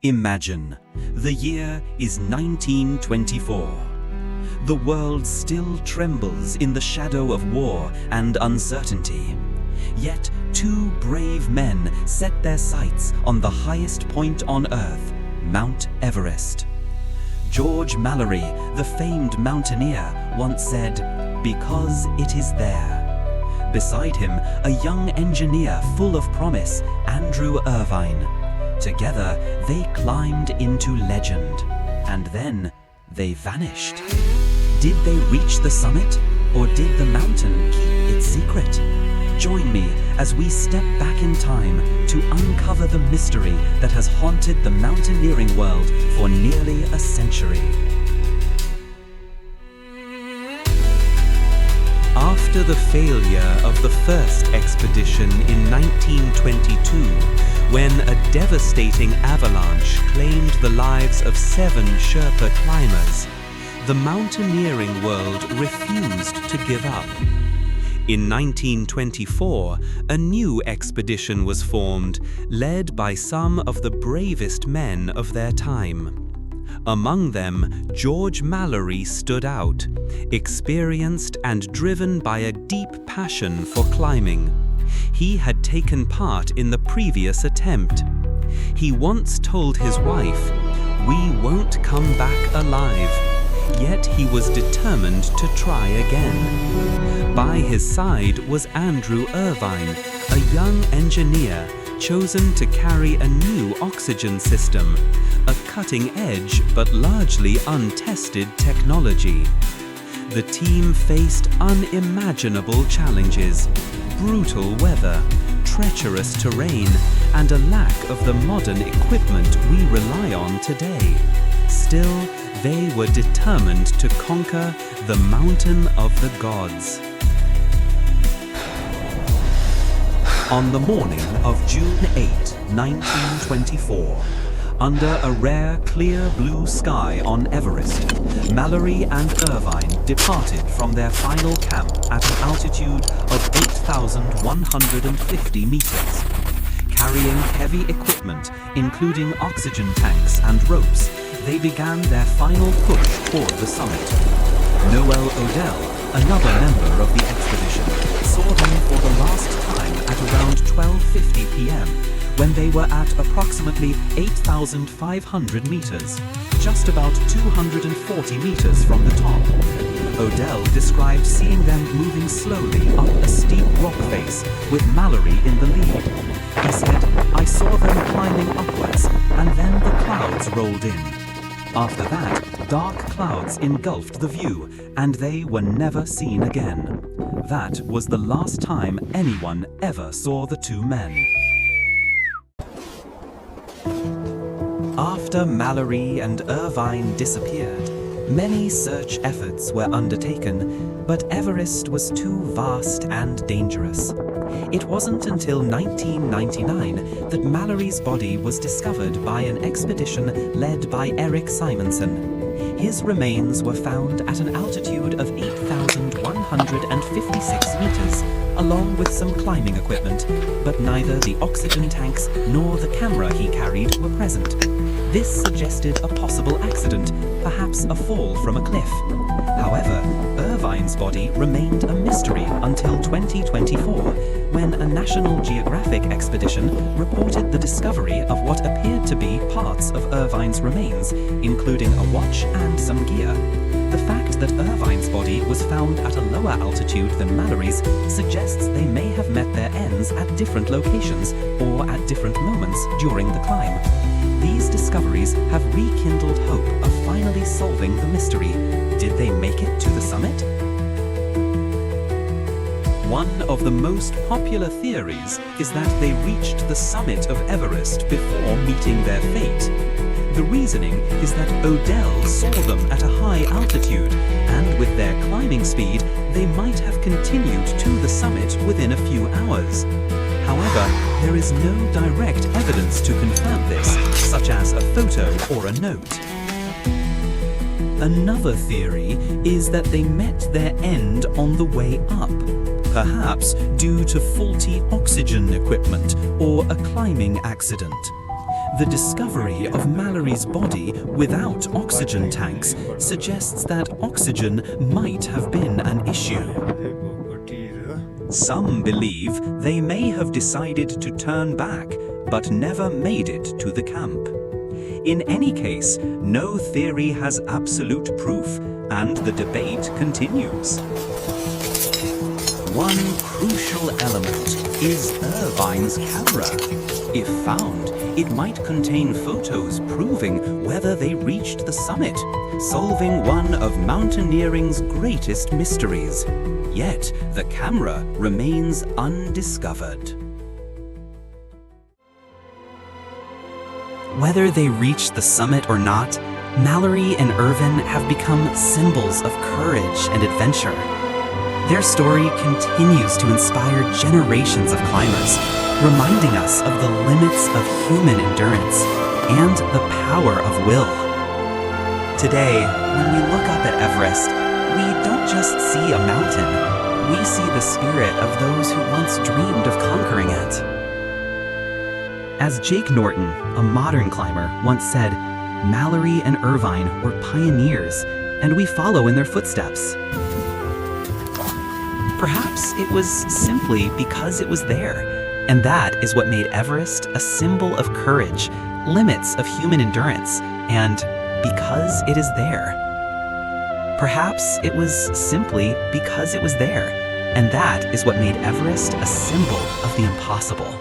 Imagine, the year is 1924. The world still trembles in the shadow of war and uncertainty. Yet two brave men set their sights on the highest point on Earth, Mount Everest. George Mallory, the famed mountaineer, once said, "Because it is there." Beside him, a young engineer full of promise, Andrew Irvine. Together, they climbed into legend. And then, they vanished. Did they reach the summit, or did the mountain keep its secret? Join me as we step back in time to uncover the mystery that has haunted the mountaineering world for nearly a century. After the failure of the first expedition in 1922, when a devastating avalanche claimed the lives of 7 Sherpa climbers, the mountaineering world refused to give up. In 1924, a new expedition was formed, led by some of the bravest men of their time. Among them, George Mallory stood out, experienced and driven by a deep passion for climbing. He had taken part in the previous attempt. He once told his wife, "We won't come back alive." Yet he was determined to try again. By his side was Andrew Irvine, a young engineer chosen to carry a new oxygen system, a cutting-edge but largely untested technology. The team faced unimaginable challenges: brutal weather, treacherous terrain, and a lack of the modern equipment we rely on today. Still, they were determined to conquer the mountain of the gods. On the morning of June 8, 1924, under a rare, clear blue sky on Everest, Mallory and Irvine departed from their final camp at an altitude of 8,150 meters. Carrying heavy equipment, including oxygen tanks and ropes, they began their final push toward the summit. Noel Odell, another member of the expedition, saw them for the last time at around 12:50 p.m. when they were at approximately 8,500 meters, just about 240 meters from the top. Odell described seeing them moving slowly up a steep rock face with Mallory in the lead. He said, "I saw them climbing upwards, and then the clouds rolled in. After that, dark clouds engulfed the view, and they were never seen again." That was the last time anyone ever saw the two men. After Mallory and Irvine disappeared, many search efforts were undertaken, but Everest was too vast and dangerous. It wasn't until 1999 that Mallory's body was discovered by an expedition led by Eric Simonson. His remains were found at an altitude of 8,156 meters, along with some climbing equipment, but neither the oxygen tanks nor the camera he carried were present. This suggested a possible accident, perhaps a fall from a cliff. However, Irvine's body remained a mystery until 2024, when a National Geographic expedition reported the discovery of what appeared to be parts of Irvine's remains, including a watch and some gear. The fact that Irvine's body was found at a lower altitude than Mallory's suggests they may have met their ends at different locations or at different moments during the climb. These discoveries have rekindled hope of finally solving the mystery. Did they make it to the summit? One of the most popular theories is that they reached the summit of Everest before meeting their fate. The reasoning is that Odell saw them at a high altitude, and with their climbing speed, they might have continued to the summit within a few hours. However, there is no direct evidence to confirm this, such as a photo or a note. Another theory is that they met their end on the way up, perhaps due to faulty oxygen equipment or a climbing accident. The discovery of Mallory's body without oxygen tanks suggests that oxygen might have been an issue. Some believe they may have decided to turn back, but never made it to the camp. In any case, no theory has absolute proof, and the debate continues. One crucial element is Irvine's camera. If found, it might contain photos proving whether they reached the summit, solving one of mountaineering's greatest mysteries. Yet, the camera remains undiscovered. Whether they reached the summit or not, Mallory and Irvine have become symbols of courage and adventure. Their story continues to inspire generations of climbers, reminding us of the limits of human endurance and the power of will. Today, when we look up at Everest, we don't just see a mountain, we see the spirit of those who once dreamed of conquering it. As Jake Norton, a modern climber, once said, Mallory and Irvine were pioneers, and we follow in their footsteps. Perhaps it was simply because it was there, and that is what made Everest a symbol of courage, limits of human endurance, and because it is there. Perhaps it was simply because it was there, and that is what made Everest a symbol of the impossible.